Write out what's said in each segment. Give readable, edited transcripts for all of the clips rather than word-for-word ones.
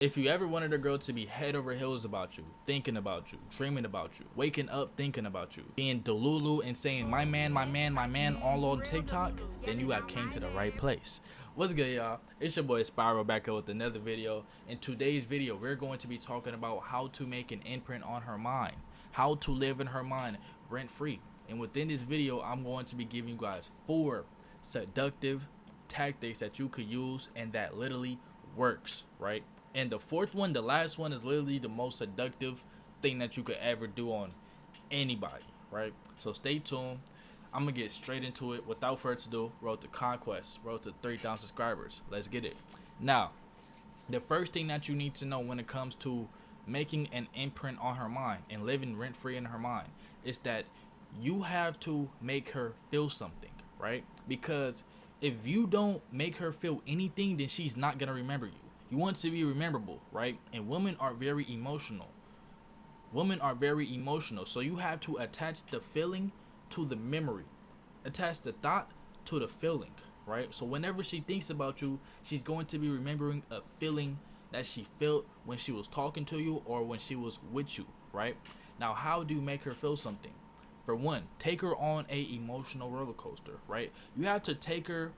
If you ever wanted a girl to be head over heels about you, thinking about you, dreaming about you, waking up thinking about you, being delulu and saying my man, my man, my man all on TikTok, then you have came to the right place. What's good, y'all? It's your boy Spiral back up with another video. In today's video, we're going to be talking about how to make an imprint on her mind, how to live in her mind rent free. And within this video, I'm going to be giving you guys 4 seductive tactics that you could use and that literally works, right? And the fourth one, the last one, is literally the most seductive thing that you could ever do on anybody, right? So stay tuned. I'm gonna get straight into it. Without further ado, road to conquest, road to 3,000 subscribers. Let's get it. Now, the first thing that you need to know when it comes to making an imprint on her mind and living rent free in her mind is that you have to make her feel something, right? Because if you don't make her feel anything, then she's not gonna remember you. You want to be rememberable, right? And women are very emotional. Women are very emotional. So you have to attach the feeling to the memory. Attach the thought to the feeling, right? So whenever she thinks about you, she's going to be remembering a feeling that she felt when she was talking to you or when she was with you, right? Now, how do you make her feel something? For one, take her on a emotional roller coaster, right? You have to take her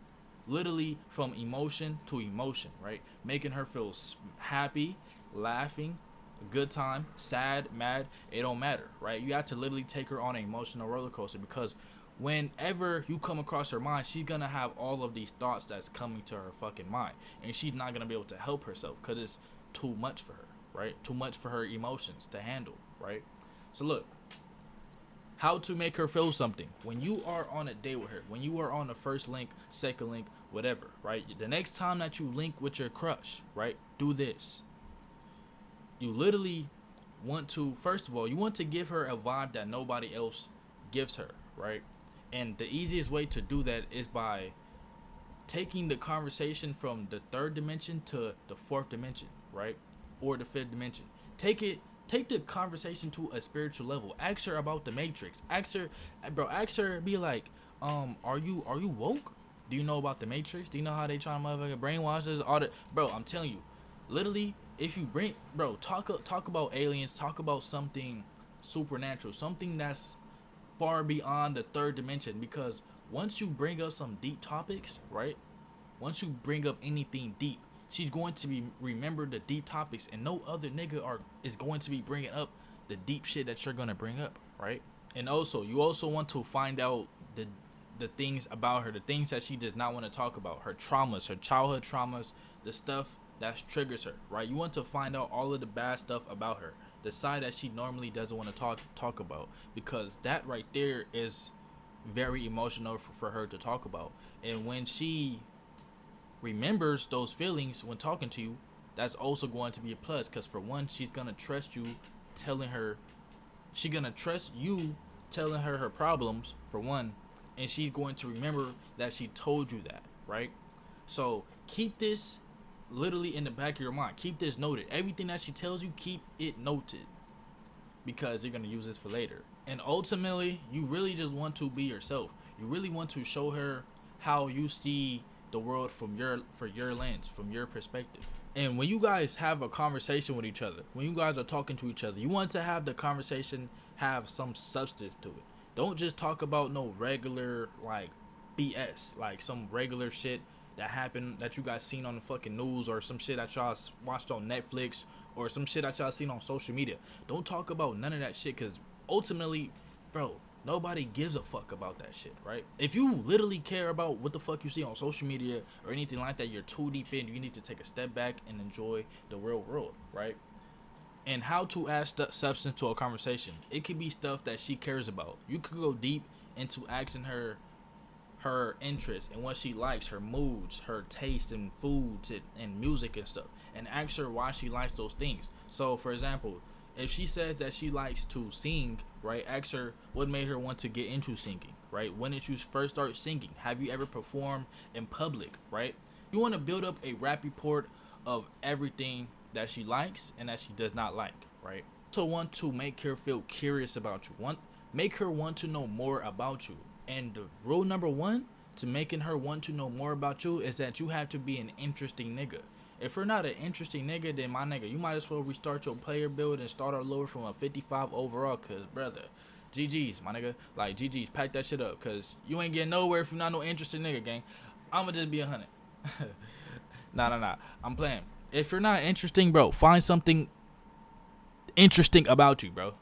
literally from emotion to emotion, right? Making her feel happy, laughing, a good time, sad, mad, it don't matter, right? You have to literally take her on an emotional roller coaster, because whenever you come across her mind, she's gonna have all of these thoughts that's coming to her fucking mind, and she's not gonna be able to help herself because it's too much for her, right? Too much for her emotions to handle, right? So look, how to make her feel something when you are on a date with her, when you are on the first link, second link, whatever, right? The next time that you link with your crush, right, do this. You literally want to, first of all, you want to give her a vibe that nobody else gives her, right? And the easiest way to do that is by taking the conversation from the 3rd dimension to the 4th dimension, right? Or the 5th dimension. Take the conversation to a spiritual level. Ask her about the Matrix. Ask her, be like, are you woke? Do you know about the Matrix? Do you know how they try to motherfucking brainwash us? All that, bro. I'm telling you, literally, if you bring, bro, talk about aliens, talk about something supernatural, something that's far beyond the 3rd dimension. Because once you bring up some deep topics, right? Once you bring up anything deep, she's going to be remember the deep topics, and no other nigga is going to be bringing up the deep shit that you're gonna bring up, right? And also, you also want to find out the things about her, the things that she does not want to talk about, her traumas, her childhood traumas, the stuff that triggers her, right? You want to find out all of the bad stuff about her, the side that she normally doesn't want to talk about, because that right there is very emotional for her to talk about. And when she remembers those feelings when talking to you, that's also going to be a plus, because for one, she's gonna trust you telling her her problems, for one, and she's going to remember that she told you that, right? So keep this literally in the back of your mind. Keep this noted. Everything that she tells you, keep it noted, because you're gonna use this for later. And ultimately, you really just want to be yourself. You really want to show her how you see the world from your lens, from your perspective. And when you guys have a conversation with each other, when you guys are talking to each other, you want to have the conversation have some substance to it. Don't just talk about no regular like BS, like some regular shit that happened that you guys seen on the fucking news, or some shit that y'all watched on Netflix, or some shit that y'all seen on social media. Don't talk about none of that shit, because ultimately, bro, nobody gives a fuck about that shit, right? If you literally care about what the fuck you see on social media or anything like that, you're too deep in. You need to take a step back and enjoy the real world, right? And how to add substance to a conversation. It could be stuff that she cares about. You could go deep into asking her interests and what she likes, her moods, her taste in foods and music and stuff, and ask her why she likes those things. So, for example, if she says that she likes to sing, right, ask her what made her want to get into singing, right? When did you first start singing? Have you ever performed in public, right? You want to build up a rap report of everything that she likes and that she does not like, right? Also want to make her feel curious about you. Make her want to know more about you. And the rule number 1 to making her want to know more about you is that you have to be an interesting nigga. If you're not an interesting nigga, then my nigga, you might as well restart your player build and start all over from a 55 overall. Cause brother, GG's, my nigga. Like GG's, pack that shit up. Cause you ain't getting nowhere if you're not no interesting nigga, gang. I'ma just be 100. Nah. I'm playing. If you're not interesting, bro, find something interesting about you, bro.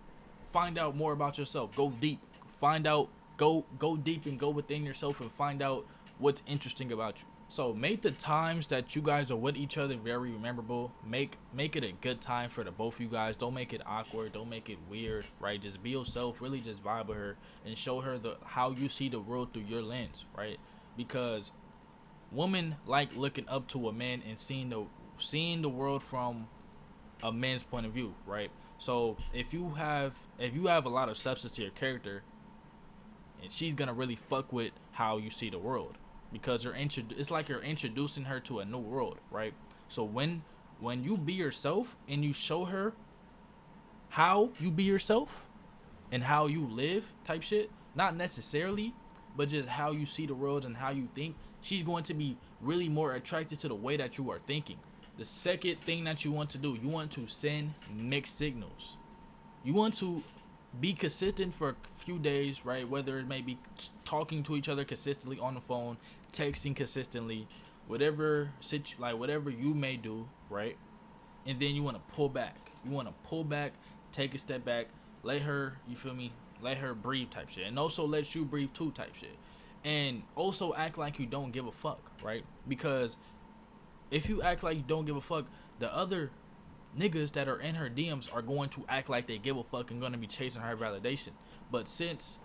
Find out more about yourself. Go deep. Find out. Go deep and go within yourself and find out what's interesting about you. So make the times that you guys are with each other very memorable. Make it a good time for the both of you guys. Don't make it awkward. Don't make it weird, right? Just be yourself. Really just vibe with her and show her how you see the world through your lens, right? Because women like looking up to a man and seeing the world from a man's point of view, right? So if you have a lot of substance to your character, and she's gonna really fuck with how you see the world, because it's like you're introducing her to a new world, right? So when you be yourself and you show her how you be yourself and how you live type shit, not necessarily, but just how you see the world and how you think, she's going to be really more attracted to the way that you are thinking. The second thing that you want to do, you want to send mixed signals. You want to be consistent for a few days, right? Whether it may be talking to each other consistently on the phone, texting consistently, whatever you may do, right? And then you want to pull back. You want to pull back, take a step back, let her, you feel me? Let her breathe type shit. And also let you breathe too type shit. And also act like you don't give a fuck, right? Because if you act like you don't give a fuck, the other niggas that are in her DMs are going to act like they give a fuck and going to be chasing her validation. But since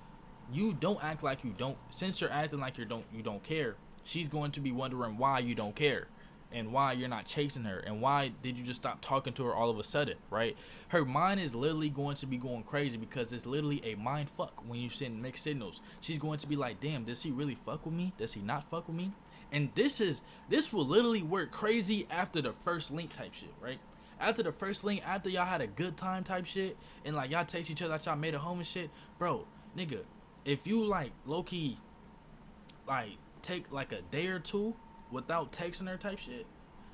you don't act like you don't, since you're acting like you don't care, she's going to be wondering why you don't care and why you're not chasing her and why did you just stop talking to her all of a sudden, right? Her mind is literally going to be going crazy because it's literally a mind fuck when you send mixed signals. She's going to be like, damn, does he really fuck with me? Does he not fuck with me? And this will literally work crazy after the first link type shit, right? After the first link, after y'all had a good time type shit, and like y'all text each other that y'all made a home and shit, bro, nigga, if you like low-key like take like a day or two without texting her type shit,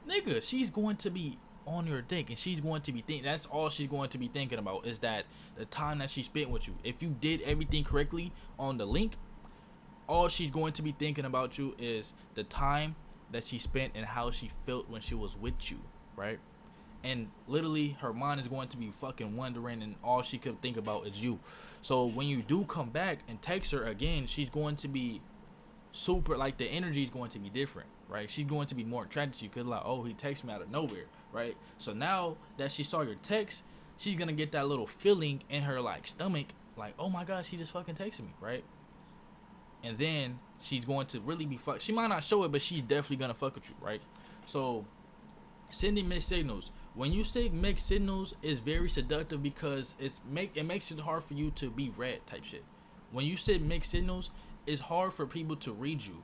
nigga, she's going to be on your dick and she's going to be thinking, that's all she's going to be thinking about is that the time that she spent with you. If you did everything correctly on the link, all she's going to be thinking about you is the time that she spent and how she felt when she was with you, right? And literally her mind is going to be fucking wondering and all she could think about is you. So when you do come back and text her again, she's going to be super, like the energy is going to be different, right? She's going to be more attracted to you because like, oh, he texted me out of nowhere, right? So now that she saw your text, she's gonna get that little feeling in her like stomach, like, oh my god, she just fucking texted me, right? And then she's going to really be she might not show it, but she's definitely gonna fuck with you, right? So sending mixed signals. When you say mixed signals, is very seductive because it makes it hard for you to be read type shit. When you send mixed signals, it's hard for people to read you,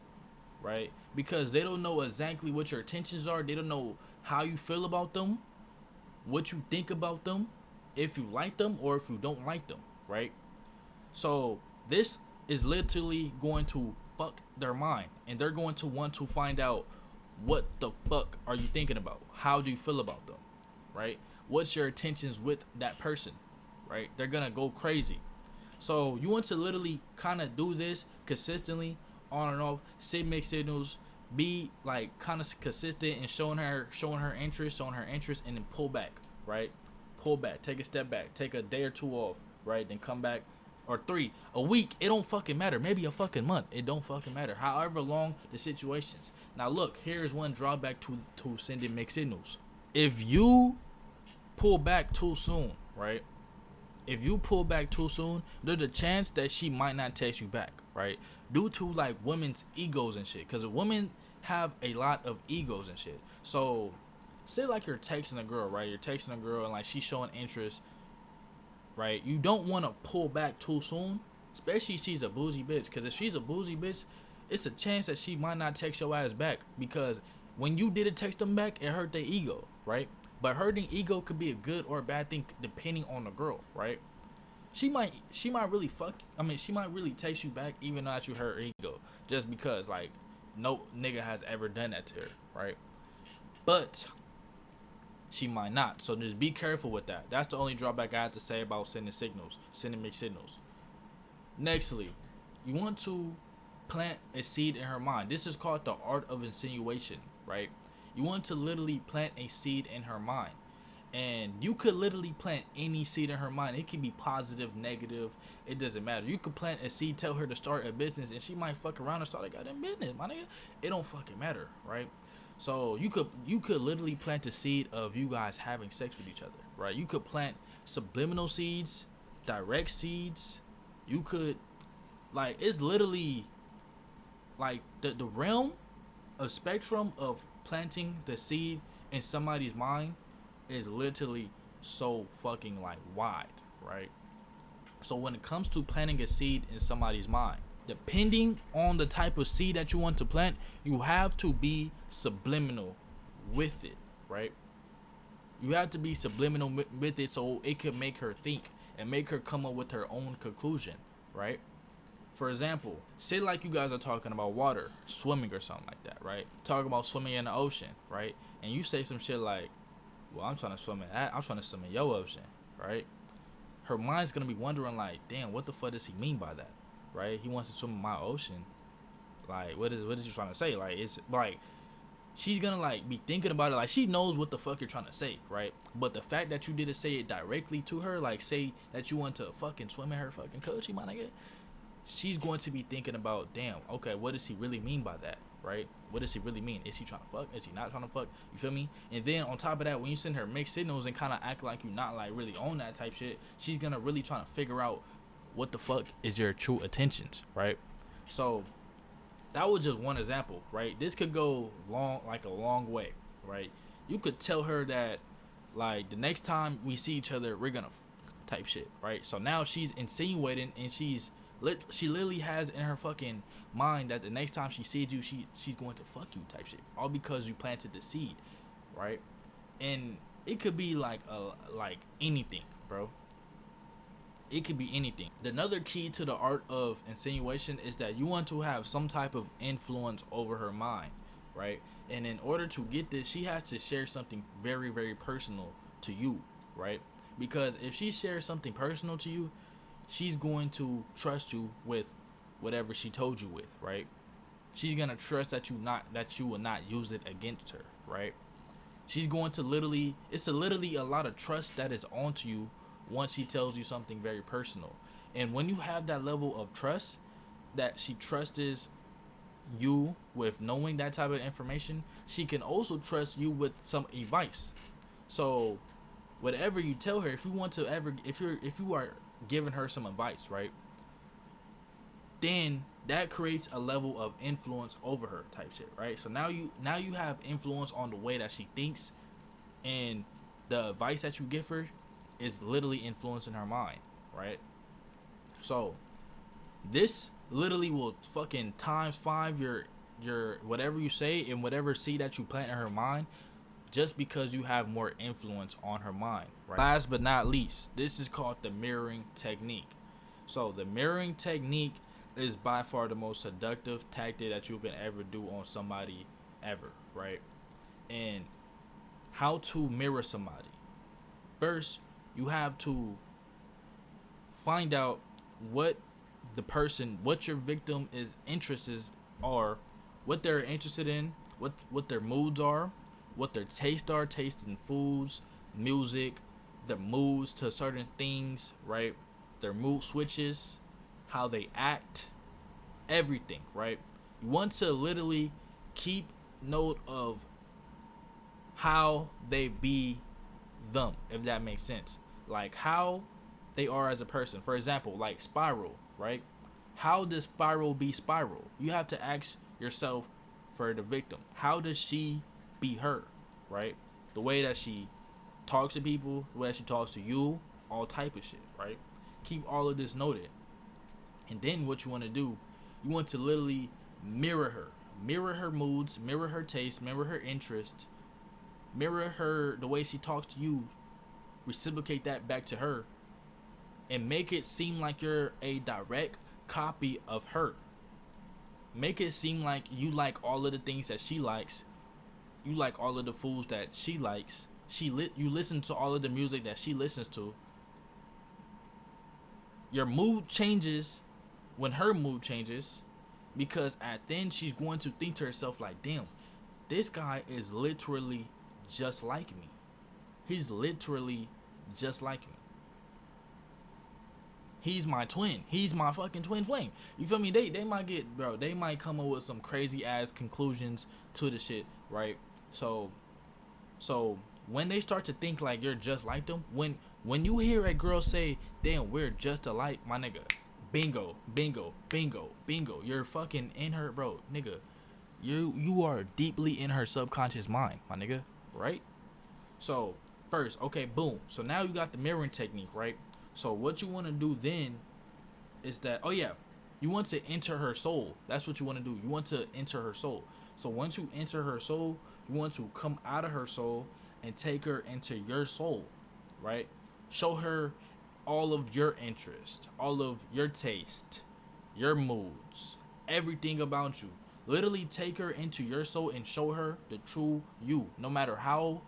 right? Because they don't know exactly what your intentions are. They don't know how you feel about them, what you think about them, if you like them or if you don't like them, right? So this is literally going to fuck their mind, and they're going to want to find out what the fuck are you thinking about? How do you feel about them, right? What's your intentions with that person, right? They're gonna go crazy. So you want to literally kind of do this consistently, on and off, send mixed signals, be like kind of consistent and showing her interest, and then pull back, right? Pull back, take a step back, take a day or two off, right? Then come back, or 3, a week, it don't fucking matter. Maybe a fucking month, it don't fucking matter. However long the situations. Now look, here's one drawback to sending mixed signals. If you pull back too soon, right? If you pull back too soon, there's a chance that she might not text you back, right? Due to like women's egos and shit. Because women have a lot of egos and shit. So say like you're texting a girl, right? You're texting a girl and like she's showing interest, right? You don't want to pull back too soon, especially if she's a bougie bitch. Because if she's a bougie bitch, it's a chance that she might not text your ass back. Because when you didn't text them back, it hurt their ego, right? But hurting ego could be a good or a bad thing depending on the girl, right? She might really she might really text you back even though you hurt her ego, just because like no nigga has ever done that to her, right? But she might not. So just be careful with that. That's the only drawback I have to say about sending signals, sending mixed signals. Nextly, you want to plant a seed in her mind. This is called the art of insinuation, right? You want to literally plant a seed in her mind. And you could literally plant any seed in her mind. It can be positive, negative. It doesn't matter. You could plant a seed, tell her to start a business, and she might fuck around and start a goddamn business, my nigga. It don't fucking matter, right? So you could literally plant a seed of you guys having sex with each other, right? You could plant subliminal seeds, direct seeds. You could, like, it's literally like the realm of spectrum of planting the seed in somebody's mind is literally so fucking like wide, right? So when it comes to planting a seed in somebody's mind, depending on the type of seed that you want to plant, you have to be subliminal with it, right? You have to be subliminal with it so it can make her think and make her come up with her own conclusion, right? For example, say like you guys are talking about water, swimming or something like that, right? Talk about swimming in the ocean, right? And you say some shit like, well, I'm trying to swim in that. I'm trying to swim in your ocean, right? Her mind's gonna be wondering like, damn, what the fuck does he mean by that, right? He wants to swim in my ocean. Like, what is you trying to say? Like, it's like she's gonna like be thinking about it. Like, she knows what the fuck you're trying to say, right? But the fact that you didn't say it directly to her, like say that you want to fucking swim in her fucking coochie, my nigga, she's going to be thinking about, damn, okay, what does he really mean by that, right? What does he really mean? Is he trying to fuck? Is he not trying to fuck? You feel me? And then on top of that, when you send her mixed signals and kind of act like you're not like really on that type shit, she's gonna really trying to figure out what the fuck is your true intentions, right? So that was just one example, right? This could go a long way, right? You could tell her that like the next time we see each other, we're gonna type shit, right? So now she's insinuating and she literally has in her fucking mind that the next time she sees you, she's going to fuck you type shit, all because you planted the seed, right? And it could be like anything, bro. It could be anything. Another key to the art of insinuation is that you want to have some type of influence over her mind, right? And in order to get this, she has to share something very, very personal to you, right? Because if she shares something personal to you, she's going to trust you with whatever she told you with, right? She's gonna trust that you will not use it against her, right? She's going to literally a lot of trust that is onto you once she tells you something very personal. And when you have that level of trust, that she trusts you with knowing that type of information, she can also trust you with some advice. So whatever you tell her, if you are giving her some advice, right, then that creates a level of influence over her type shit, right? So now you have influence on the way that she thinks, and the advice that you give her is literally influencing her mind, right? So this literally will fucking times 5 your whatever you say and whatever seed that you plant in her mind, just because you have more influence on her mind, right? Last but not least, this is called the mirroring technique. So the mirroring technique is by far the most seductive tactic that you can ever do on somebody ever, right? And how to mirror somebody. First, you have to find out what your victim is interests are, what they're interested in, what their moods are, what their tastes are, taste in foods, music, their moods to certain things, right? Their mood switches, how they act, everything, right? You want to literally keep note of how they be them, if that makes sense. Like how they are as a person. For example, like Spiral, right? How does Spiral be Spiral? You have to ask yourself for the victim. How does she be her, right? The way that she talks to people, the way that she talks to you, all type of shit, right? Keep all of this noted. And then what you want to do, you want to literally mirror her moods, mirror her taste, mirror her interest, mirror her, the way she talks to you, reciprocate that back to her, and make it seem like you're a direct copy of her. Make it seem like you like all of the things that she likes, you like all of the foods that she likes, You listen to all of the music that she listens to. Your mood changes when her mood changes, because at then she's going to think to herself like, damn, this guy is literally just like me. He's literally just like me. He's my twin. He's my fucking twin flame. You feel me? They might get, bro, they might come up with some crazy ass conclusions to the shit, right? So when they start to think like you're just like them, when you hear a girl say, damn, we're just alike, my nigga, bingo, bingo, bingo, bingo. You're fucking in her, bro, nigga. You are deeply in her subconscious mind, my nigga, right? So first, okay, boom. So now you got the mirroring technique, right? So what you want to do then is that, oh yeah, you want to enter her soul. That's what you want to do. You want to enter her soul. So once you enter her soul, you want to come out of her soul and take her into your soul, right? Show her all of your interest, all of your taste, your moods, everything about you. Literally take her into your soul and show her the true you, no matter how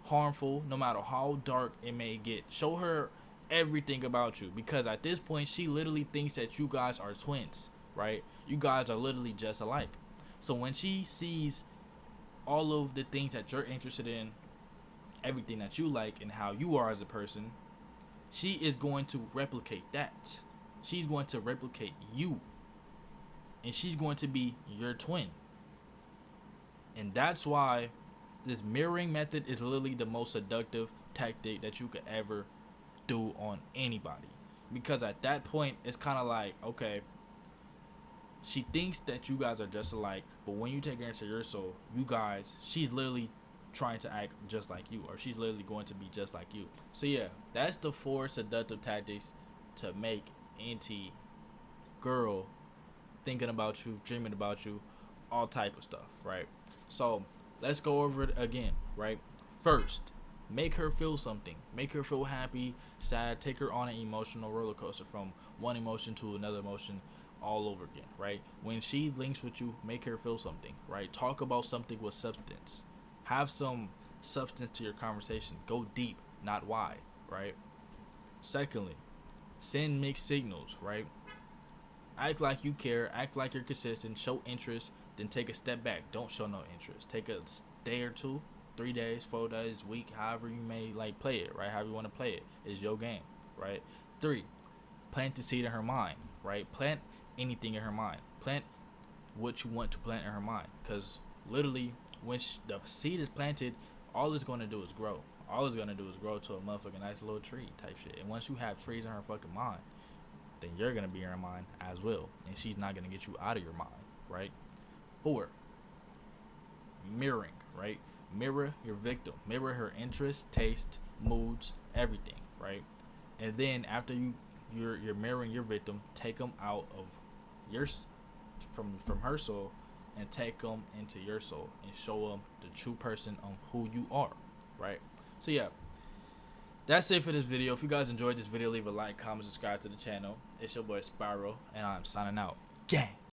harmful, no matter how dark it may get. Show her everything about you, because at this point she literally thinks that you guys are twins, right? You guys are literally just alike. So when she sees all of the things that you're interested in, everything that you like, and how you are as a person, she is going to replicate that. She's going to replicate you, and she's going to be your twin. And that's why this mirroring method is literally the most seductive tactic that you could ever do on anybody, because at that point it's kind of like, okay, she thinks that you guys are just alike, but when you take her into your soul, she's literally trying to act just like you, or she's literally going to be just like you. So yeah, that's the 4 seductive tactics to make any girl thinking about you, dreaming about you, all type of stuff, right? So let's go over it again, right? First, make her feel something. Make her feel happy, sad. Take her on an emotional roller coaster from one emotion to another emotion all over again, right? When she links with you, make her feel something, right? Talk about something with substance. Have some substance to your conversation. Go deep, not wide, right? Secondly, send mixed signals, right? Act like you care. Act like you're consistent. Show interest. Then take a step back. Don't show no interest. Take a day or two, 3 days, 4 days, week, however you may like play it, right? However you want to play it is your game, right? 3, plant the seed in her mind, right? Plant anything in her mind. Plant what you want to plant in her mind, because literally when the seed is planted, all it's going to do is grow. All it's going to do is grow to a motherfucking nice little tree type shit. And once you have trees in her fucking mind, then you're going to be in her mind as well, and she's not going to get you out of your mind, right? 4, mirroring, right? Mirror your victim. Mirror her interests, taste, moods, everything, right? And then after you're mirroring your victim, take them out of your from her soul and take them into your soul and show them the true person of who you are, right? So yeah, that's it for this video. If you guys enjoyed this video, leave a like, comment, subscribe to the channel. It's your boy Spyro, and I'm signing out. Gang.